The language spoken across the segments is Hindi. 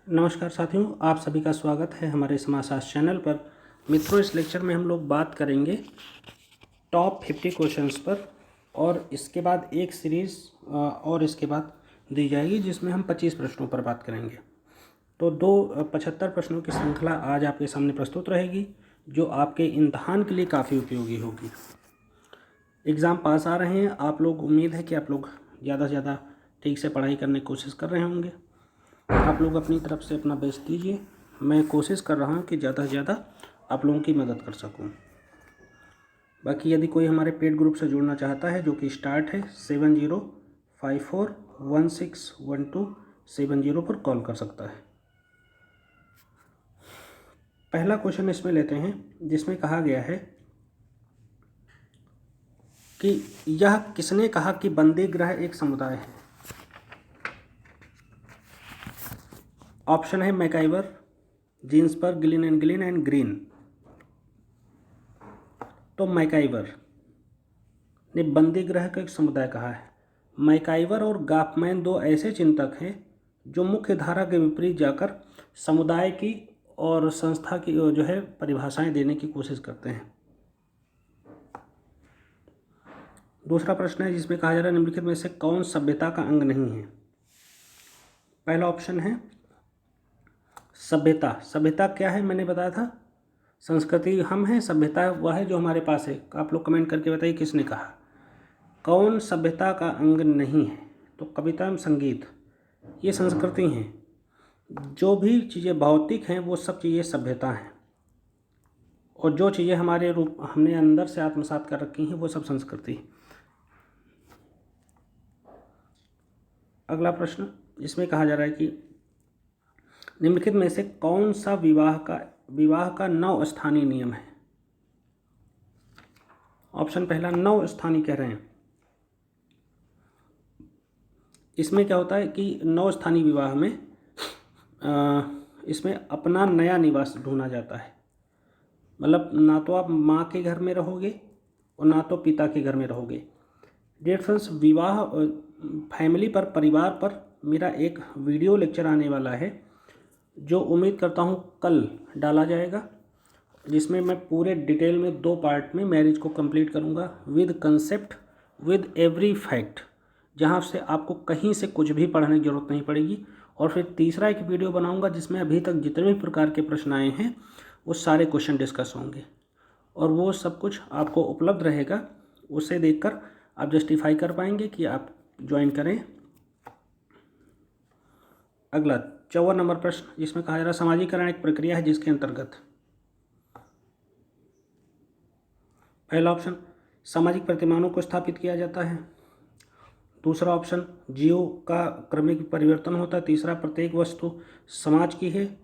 नमस्कार साथियों, आप सभी का स्वागत है हमारे समाजशास्त्र चैनल पर। मित्रों, इस लेक्चर में हम लोग बात करेंगे टॉप 50 क्वेश्चंस पर और इसके बाद एक सीरीज़ और इसके बाद दी जाएगी जिसमें हम 25 प्रश्नों पर बात करेंगे। तो 75 प्रश्नों की श्रृंखला आज आपके सामने प्रस्तुत रहेगी जो आपके इम्तहान के लिए काफ़ी उपयोगी होगी। एग्ज़ाम पास आ रहे हैं आप लोग, उम्मीद है कि आप लोग ज़्यादा से ज़्यादा ठीक से पढ़ाई करने की कोशिश कर रहे होंगे। आप लोग अपनी तरफ से अपना बेस्ट दीजिए। मैं कोशिश कर रहा हूँ कि ज़्यादा से ज़्यादा आप लोगों की मदद कर सकूँ। बाकी यदि कोई हमारे पेड ग्रुप से जुड़ना चाहता है जो कि स्टार्ट है 7054161270 पर कॉल कर सकता है। पहला क्वेश्चन इसमें लेते हैं जिसमें कहा गया है कि यह किसने कहा कि बंदी ग्रह एक समुदाय है। ऑप्शन है MacIver, Ginsburg, Gillin and green. तो मैकाइवर ने बंदी ग्रह का एक समुदाय कहा है। मैकाइवर और गॉफमैन दो ऐसे चिंतक हैं जो मुख्य धारा के विपरीत जाकर समुदाय की और संस्था की जो है परिभाषाएं देने की कोशिश करते हैं। दूसरा प्रश्न है जिसमें कहा जा रहा है निम्नलिखित में से कौन सभ्यता का अंग नहीं है। पहला ऑप्शन है सभ्यता। सभ्यता क्या है मैंने बताया था, संस्कृति हम हैं, सभ्यता वह है जो हमारे पास है। आप लोग कमेंट करके बताइए किसने कहा। कौन सभ्यता का अंग नहीं है। तो कविता एवं संगीत ये संस्कृति हैं। जो भी चीज़ें भौतिक हैं वो सब चीज़ें सभ्यता हैं और जो चीज़ें हमारे रूप हमने अंदर से आत्मसात कर रखी हैं वो सब संस्कृति है। अगला प्रश्न इसमें कहा जा रहा है कि निम्नलिखित में से कौन सा विवाह का 9 स्थानीय नियम है। ऑप्शन पहला 9 स्थानीय कह रहे हैं। इसमें क्या होता है कि 9 स्थानीय विवाह में इसमें अपना नया निवास ढूंढा जाता है। मतलब ना तो आप माँ के घर में रहोगे और ना तो पिता के घर में रहोगे। डियर फ्रेंड्स, विवाह फैमिली पर, परिवार पर मेरा एक वीडियो लेक्चर आने वाला है जो उम्मीद करता हूँ कल डाला जाएगा, जिसमें मैं पूरे डिटेल में 2 पार्ट में मैरिज को कंप्लीट करूँगा with concept, with every fact, जहाँ से आपको कहीं से कुछ भी पढ़ने की ज़रूरत नहीं पड़ेगी। और फिर तीसरा एक वीडियो बनाऊँगा जिसमें अभी तक जितने भी प्रकार के प्रश्न आए हैं वो सारे क्वेश्चन डिस्कस होंगे और वो सब कुछ आपको उपलब्ध रहेगा। उसे देखकर आप जस्टिफाई कर पाएंगे कि आप ज्वाइन करें। अगला 54 नंबर प्रश्न जिसमें कहा जा रहा है सामाजिकरण एक प्रक्रिया है जिसके अंतर्गत। पहला ऑप्शन सामाजिक प्रतिमानों को स्थापित किया जाता है। दूसरा ऑप्शन जीव का क्रमिक परिवर्तन होता है। तीसरा प्रत्येक वस्तु समाज की है,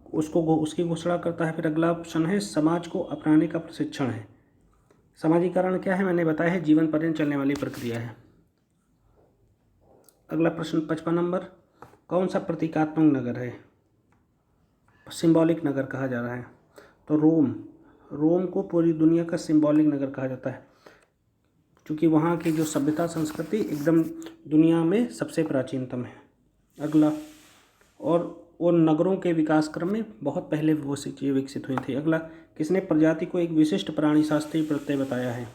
उसकी घोषणा करता है। फिर अगला ऑप्शन है समाज को अपनाने का प्रशिक्षण है। सामाजिकरण क्या है मैंने बताया है, जीवन पर्यंत चलने वाली प्रक्रिया है। अगला प्रश्न 55 नंबर, कौन सा प्रतीकात्मक नगर है, सिंबॉलिक नगर कहा जा रहा है। तो रोम को पूरी दुनिया का सिंबॉलिक नगर कहा जाता है क्योंकि वहाँ की जो सभ्यता संस्कृति एकदम दुनिया में सबसे प्राचीनतम है। अगला, और वो नगरों के विकास क्रम में बहुत पहले वो चीज़ें विकसित हुई थी। अगला, किसने प्रजाति को एक विशिष्ट प्राणी शास्त्रीय प्रत्यय बताया है।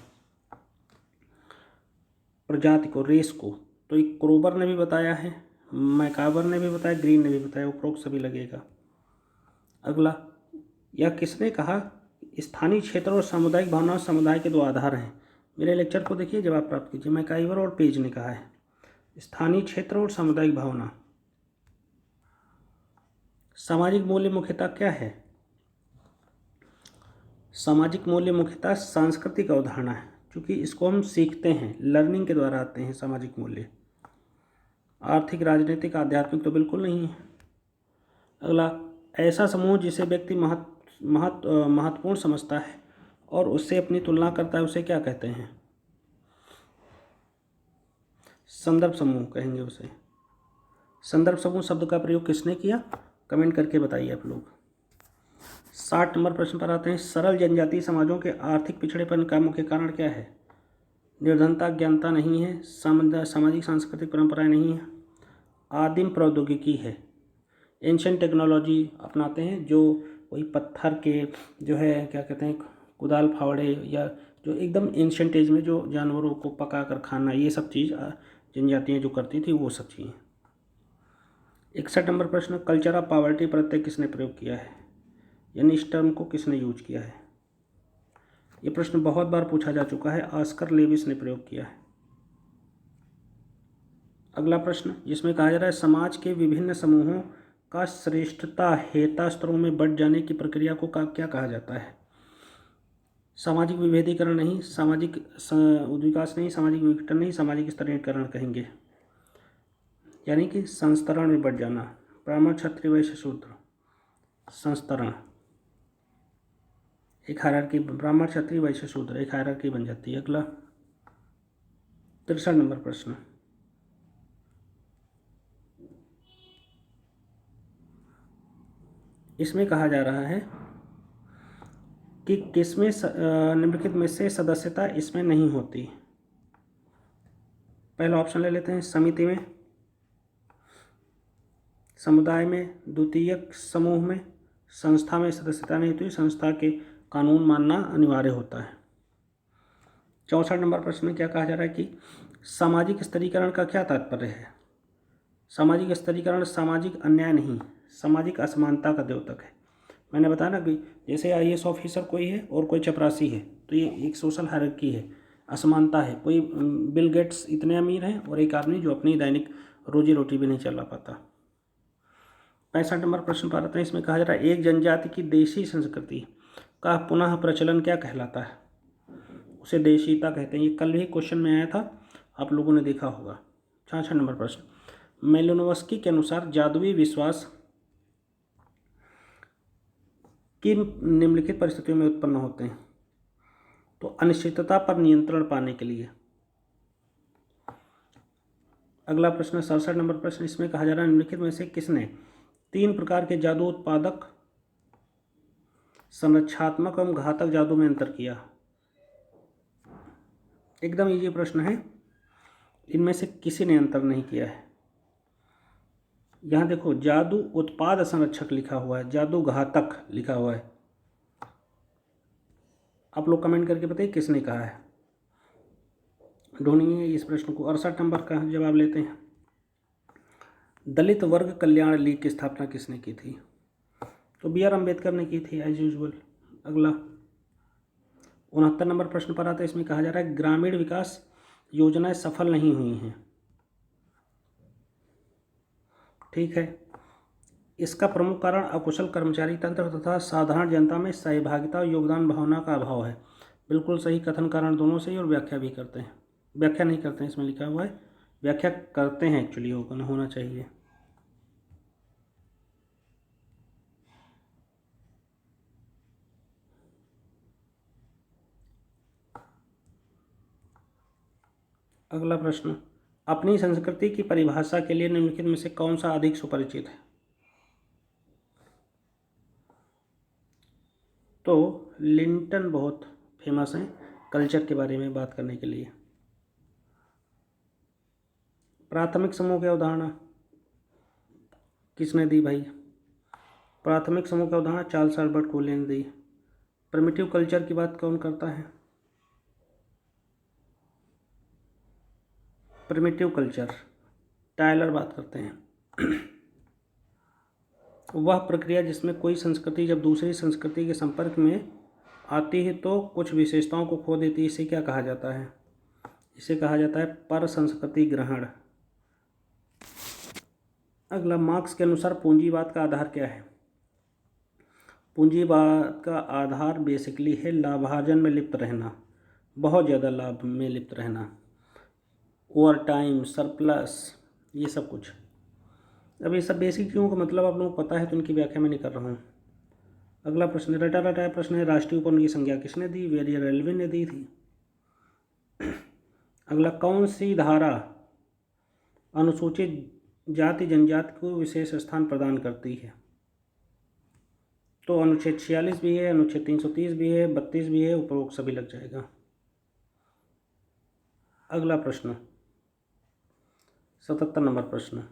प्रजाति को, रेस को, तो एक क्रोबर ने भी बताया है, मैकाइवर ने भी बताया, ग्रीन ने भी बताया, उपरोक्त सभी लगेगा। अगला, यह किसने कहा स्थानीय क्षेत्र और सामुदायिक भावना समुदाय के 2 आधार हैं। मेरे लेक्चर को देखिए, जवाब प्राप्त कीजिए। मैकाइवर और पेज ने कहा है स्थानीय क्षेत्र और सामुदायिक भावना। सामाजिक मूल्य मुख्यतः क्या है। सामाजिक मूल्य मुख्यतः सांस्कृतिक अवधारणा है क्योंकि इसको हम सीखते हैं, लर्निंग के द्वारा आते हैं सामाजिक मूल्य। आर्थिक, राजनीतिक, आध्यात्मिक तो बिल्कुल नहीं है। अगला, ऐसा समूह जिसे व्यक्ति महत्वपूर्ण समझता है और उससे अपनी तुलना करता है उसे क्या कहते हैं। संदर्भ समूह कहेंगे उसे। संदर्भ समूह शब्द का प्रयोग किसने किया, कमेंट करके बताइए आप लोग। 60 नंबर प्रश्न पर आते हैं, सरल जनजातीय समाजों के आर्थिक पिछड़ेपन का मुख्य कारण क्या है। निर्धनता, ज्ञानता नहीं है, सामाजिक सांस्कृतिक परंपराएं नहीं है, आदिम प्रौद्योगिकी है एंशियंट टेक्नोलॉजी अपनाते हैं, जो वही पत्थर के जो है क्या कहते हैं कुदाल फावड़े, या जो एकदम एंशियंट एज में जो जानवरों को पका कर खाना, ये सब चीज़ जनजातियाँ जो करती थी वो सब चीज़ें। 61 नंबर प्रश्न, कल्चर ऑफ पॉवर्टी प्रत्यय किसने प्रयोग किया है, यानी इस टर्म को किसने यूज किया है। ये प्रश्न बहुत बार पूछा जा चुका है, ऑस्कर लेविस ने प्रयोग किया है। अगला प्रश्न जिसमें कहा जा रहा है समाज के विभिन्न समूहों का श्रेष्ठता हेता स्तरों में बढ़ जाने की प्रक्रिया को क्या कहा जाता है। सामाजिक विभेदीकरण नहीं, सामाजिक विकास नहीं, सामाजिक विघटन नहीं, सामाजिक स्तरीकरण कहेंगे, यानी कि संस्तरण में बढ़ जाना। ब्राह्मण क्षत्रिय वैश्य शूद्र, संस्तरण, एक हायरार्की, ब्राह्मण क्षत्रिय वैश्य शूद्र एक हायरार्की बन जाती है। अगला 63 नंबर प्रश्न, इसमें कहा जा रहा है कि किसमें निम्नलिखित में से सदस्यता इसमें नहीं होती। पहला ऑप्शन ले लेते हैं, समिति में, समुदाय में, द्वितीयक समूह में, संस्था में सदस्यता नहीं होती, संस्था के कानून मानना अनिवार्य होता है। 64 नंबर प्रश्न में क्या कहा जा रहा है कि सामाजिक स्तरीकरण का क्या तात्पर्य है। सामाजिक स्तरीकरण सामाजिक अन्याय नहीं, सामाजिक असमानता का द्योतक है। मैंने बताया ना कि जैसे IAS ऑफिसर कोई है और कोई चपरासी है, तो ये एक सोशल हायरार्की है, असमानता है। कोई बिल गेट्स इतने अमीर हैं और एक आदमी जो अपनी दैनिक रोजी रोटी भी नहीं चला पाता। 65 नंबर प्रश्न पर आते हैं, इसमें कहा जा रहा है एक जनजाति की देशी संस्कृति का पुनः प्रचलन क्या कहलाता है। उसे देशीता कहते हैं। ये कल ही क्वेश्चन में आया था, आप लोगों ने देखा होगा। 66 नंबर प्रश्न, मेलिनोवस्की के अनुसार जादुई विश्वास किन निम्नलिखित परिस्थितियों में उत्पन्न होते हैं। तो अनिश्चितता पर नियंत्रण पाने के लिए। अगला प्रश्न 67 नंबर प्रश्न, इसमें कहा जा रहा है निम्नलिखित में से किसने 3 प्रकार के जादू उत्पादक, संरक्षात्मक एवं घातक जादू में अंतर किया। एकदम इजी प्रश्न है, इनमें से किसी ने अंतर नहीं किया है। यहाँ देखो जादू उत्पाद संरक्षक लिखा हुआ है, जादू घातक लिखा हुआ है। आप लोग कमेंट करके बताइए किसने कहा है, ढूंढिए इस प्रश्न को। 68 नंबर का जवाब लेते हैं, दलित वर्ग कल्याण लीग की स्थापना किसने की थी। तो BR अम्बेडकर ने की थी एज यूजुअल। अगला 69 नंबर प्रश्न पर आता है, इसमें कहा जा रहा है ग्रामीण विकास योजनाएं सफल नहीं हुई हैं। ठीक है, इसका प्रमुख कारण अकुशल कर्मचारी तंत्र तथा साधारण जनता में सहभागिता और योगदान भावना का अभाव है। बिल्कुल सही कथन, कारण दोनों सही, और व्याख्या भी करते हैं, व्याख्या नहीं करते हैं, इसमें लिखा हुआ है व्याख्या करते हैं, एक्चुअली होना चाहिए। अगला प्रश्न, अपनी संस्कृति की परिभाषा के लिए निम्नलिखित में से कौन सा अधिक सुपरिचित है। तो लिंटन बहुत फेमस हैं कल्चर के बारे में बात करने के लिए। प्राथमिक समूह की अवधारणा किसने दी भाई, प्राथमिक समूह की अवधारणा चार्ल्स अल्बर्ट कोले ने दी। प्रिमिटिव कल्चर की बात कौन करता है, प्रिमिटिव कल्चर टायलर बात करते हैं। वह प्रक्रिया जिसमें कोई संस्कृति जब दूसरी संस्कृति के संपर्क में आती है तो कुछ विशेषताओं को खो देती है, इसे क्या कहा जाता है, इसे कहा जाता है पर संस्कृति ग्रहण। अगला, मार्क्स के अनुसार पूंजीवाद का आधार क्या है। पूंजीवाद का आधार बेसिकली है लाभार्जन में लिप्त रहना, बहुत ज़्यादा लाभ में लिप्त रहना, ओवर टाइम, सरप्लस, ये सब कुछ। अब ये सब बेसिक चीज़ों का मतलब आप लोगों को पता है तो इनकी व्याख्या मैं नहीं कर रहा हूँ। अगला प्रश्न रटा रटाया प्रश्न है, राष्ट्रीय उपवन की संज्ञा किसने दी, वेरियर एल्विन ने दी थी। अगला, कौन सी धारा अनुसूचित जाति जनजाति को विशेष स्थान प्रदान करती है। तो अनुच्छेद 46 भी है, अनुच्छेद 330 भी है, 32 भी है, उपरोक्त सभी लग जाएगा। अगला प्रश्न 77 नंबर प्रश्न,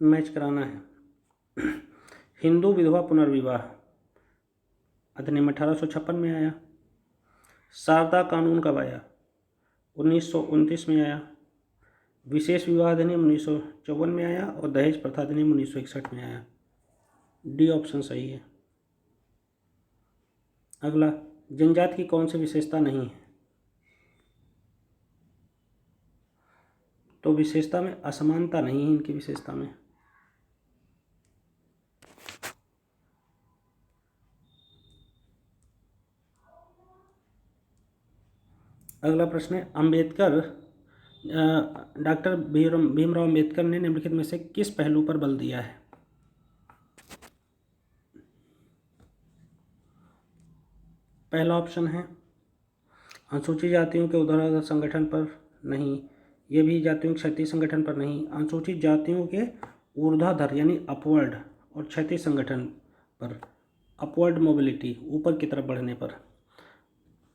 मैच कराना है। हिंदू विधवा पुनर्विवाह अधिनियम 1856 में आया। शारदा कानून कब आया? 1929 में आया। विशेष विवाह अधिनियम 1954 में आया और दहेज प्रथा अधिनियम 1961 में आया। डी ऑप्शन सही है। अगला, जनजाति की कौन सी विशेषता नहीं है? तो विशेषता में असमानता नहीं है इनकी विशेषता में। अगला प्रश्न है, अंबेडकर डॉक्टर भीमराव अंबेडकर ने निम्नलिखित में से किस पहलू पर बल दिया है? पहला ऑप्शन है अनुसूचित जातियों के ऊर्ध्वाधर संगठन पर नहीं, ये भी जातियों के क्षैतिज संगठन पर नहीं, अनुसूचित जातियों के ऊर्ध्वाधर यानी अपवर्ड और क्षैतिज संगठन पर, अपवर्ड मोबिलिटी ऊपर की तरफ बढ़ने पर।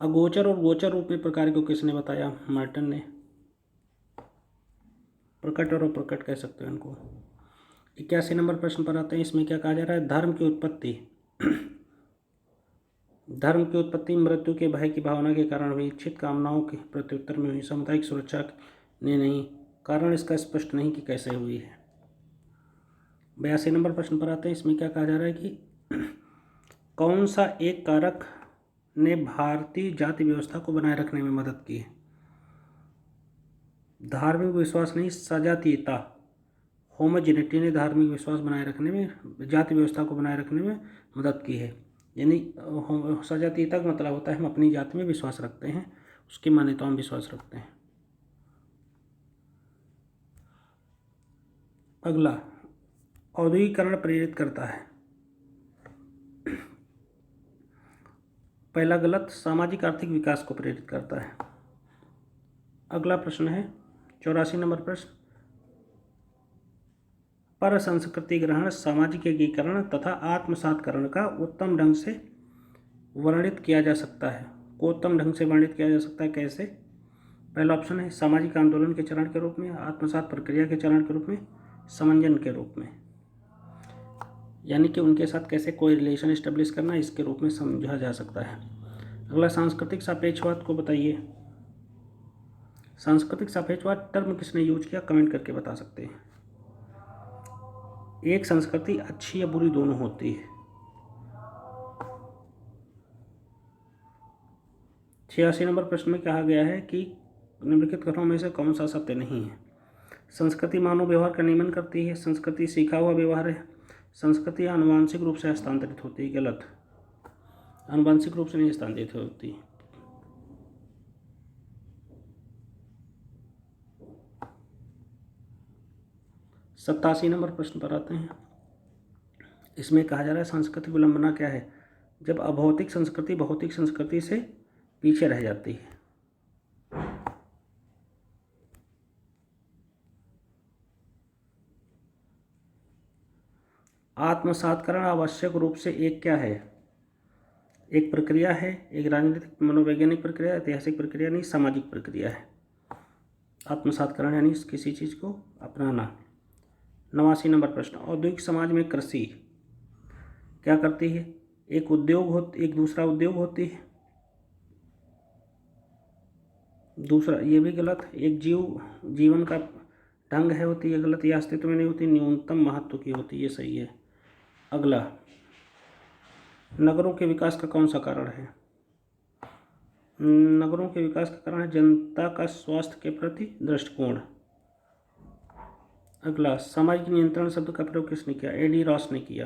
अगोचर और गोचर रूप में प्रकार को किसने बताया? मार्टन ने। प्रकट और अप्रकट कह सकते हो इनको। 81 नंबर प्रश्न पर आते हैं। इसमें क्या कहा जा रहा है? धर्म की उत्पत्ति धर्म की उत्पत्ति मृत्यु के भय की भावना के कारण हुई, इच्छित कामनाओं के प्रत्युत्तर में हुई, सामुदायिक सुरक्षा ने नहीं, कारण इसका स्पष्ट नहीं कि कैसे हुई है। 82 नंबर प्रश्न पर आते हैं। इसमें क्या कहा जा रहा है कि कौन सा एक कारक ने भारतीय जाति व्यवस्था को बनाए रखने में मदद की है? धार्मिक विश्वास नहीं, सजातीयता, होमोजेनिटी ने धार्मिक विश्वास बनाए रखने में, जाति व्यवस्था को बनाए रखने में मदद की है। यानी सजातीयता का मतलब होता है हम अपनी जाति में विश्वास रखते हैं, उसकी मान्यताओं में विश्वास रखते हैं। अगला, औद्योगिकरण प्रेरित करता है। पहला गलत, सामाजिक आर्थिक विकास को प्रेरित करता है। अगला प्रश्न है 84 नंबर प्रश्न, पर संस्कृति ग्रहण, सामाजिक एकीकरण तथा आत्मसातकरण का उत्तम ढंग से वर्णित किया जा सकता है। को उत्तम ढंग से वर्णित किया जा सकता है कैसे? पहला ऑप्शन है सामाजिक आंदोलन के चरण के रूप में, आत्मसात प्रक्रिया के चरण के रूप में, समंजन के रूप में, यानी कि उनके साथ कैसे कोई रिलेशन एस्टेब्लिश करना, इसके रूप में समझा जा सकता है। अगला, सांस्कृतिक सापेक्षवाद को बताइए। सांस्कृतिक सापेक्षवाद टर्म किसने यूज किया? कमेंट करके बता सकते हैं। एक संस्कृति अच्छी या बुरी दोनों होती है। 86 नंबर प्रश्न में कहा गया है कि निम्नलिखित कथनों में से कौन सा सत्य नहीं है? संस्कृति मानव व्यवहार का नियमन करती है, संस्कृति सीखा हुआ व्यवहार है, संस्कृति आनुवांशिक रूप से हस्तांतरित होती है। गलत, आनुवांशिक रूप से नहीं हस्तांतरित होती। सत्तासी नंबर प्रश्न पर आते हैं। इसमें कहा जा रहा है सांस्कृतिक विलंबना क्या है? जब अभौतिक संस्कृति भौतिक संस्कृति से पीछे रह जाती है। आत्मसातकरण आवश्यक रूप से एक क्या है? एक प्रक्रिया है, एक राजनीतिक मनोवैज्ञानिक प्रक्रिया, ऐतिहासिक प्रक्रिया नहीं, सामाजिक प्रक्रिया है। आत्मसातकरण यानी किसी चीज़ को अपनाना। 89 नंबर प्रश्न, औद्योगिक समाज में कृषि क्या करती है? एक दूसरा उद्योग होती है। दूसरा, ये भी गलत, एक जीवन का ढंग है होती है। गलत, ये अस्तित्व में नहीं होती, न्यूनतम महत्व की होती है। ये सही है। अगला, नगरों के विकास का कौन सा कारण है? नगरों के विकास का कारण है जनता का स्वास्थ्य के प्रति दृष्टिकोण। अगला, सामाजिक नियंत्रण शब्द का प्रयोग किसने किया? एडी रॉस ने किया।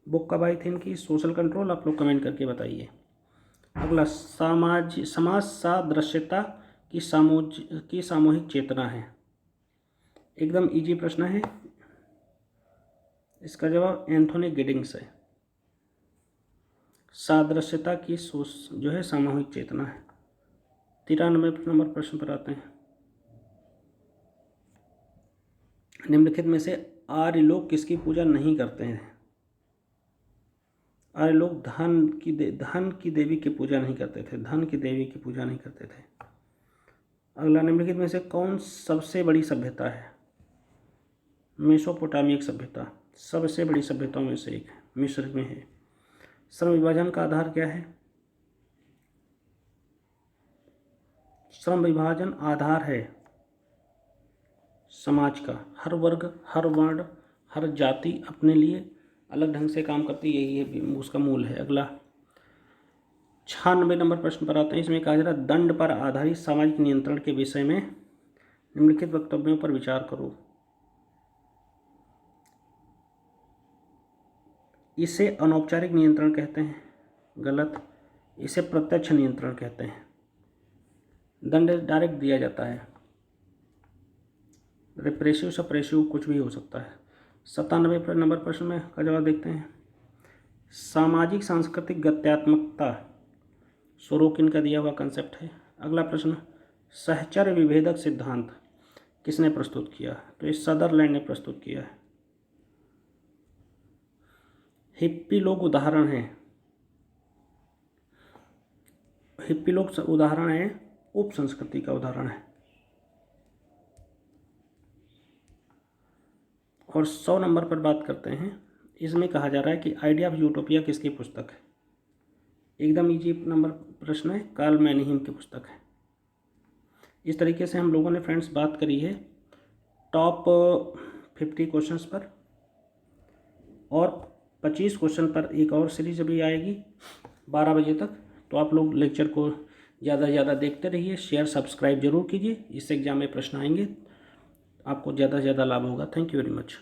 बुक कब आई थी इनकी? Social control. आप लोग कमेंट करके बताइए। अगला, समाज सादृश्यता की सामूहिक चेतना है। एकदम इजी प्रश्न है, इसका जवाब एंथोनी गिडिंग्स है। सादृश्यता की जो है सामूहिक चेतना है। 93 नंबर प्रश्न पर आते हैं। निम्नलिखित में से आर्य लोग किसकी पूजा नहीं करते हैं? आर्य लोग धन की देवी की पूजा नहीं करते थे। धन की देवी की पूजा नहीं करते थे। अगला, निम्नलिखित में से कौन सबसे बड़ी सभ्यता है? मेसोपोटामिक सभ्यता सबसे बड़ी सभ्यताओं में से एक है, मिस्र में है। श्रम विभाजन का आधार क्या है? श्रम विभाजन आधार है समाज का, हर वर्ग, हर वर्ण, हर जाति अपने लिए अलग ढंग से काम करती है, यही है उसका मूल है। अगला 96 नंबर प्रश्न पर आते हैं। इसमें कहा जा रहा है दंड पर आधारित सामाजिक नियंत्रण के विषय में निम्नलिखित वक्तव्यों पर विचार करो। इसे अनौपचारिक नियंत्रण कहते हैं, गलत। इसे प्रत्यक्ष नियंत्रण कहते हैं। दंड डायरेक्ट दिया जाता है, रिप्रेसिव सप्रेसिव कुछ भी हो सकता है। 97 नंबर प्रश्न में का जवाब देखते हैं। सामाजिक सांस्कृतिक गत्यात्मकता सोरोकिन का दिया हुआ कंसेप्ट है। अगला प्रश्न, सहचर्य विभेदक सिद्धांत किसने प्रस्तुत किया? तो इस सदरलैंड ने प्रस्तुत किया है। हिप्पी लोग उदाहरण हैं, हिप्पी लोग उदाहरण है, उप संस्कृति का उदाहरण है। और 100 नंबर पर बात करते हैं। इसमें कहा जा रहा है कि आइडिया ऑफ यूटोपिया किसकी पुस्तक है? एकदम इजी नंबर प्रश्न है, कार्ल मैनहीम की पुस्तक है। इस तरीके से हम लोगों ने फ्रेंड्स बात करी है टॉप 50 क्वेश्चंस पर, और 25 क्वेश्चन पर एक और सीरीज अभी आएगी 12 बजे तक। तो आप लोग लेक्चर को ज़्यादा से ज़्यादा देखते रहिए, शेयर सब्सक्राइब जरूर कीजिए। इससे एग्जाम में प्रश्न आएंगे, आपको ज़्यादा से ज़्यादा लाभ होगा। Thank you very much.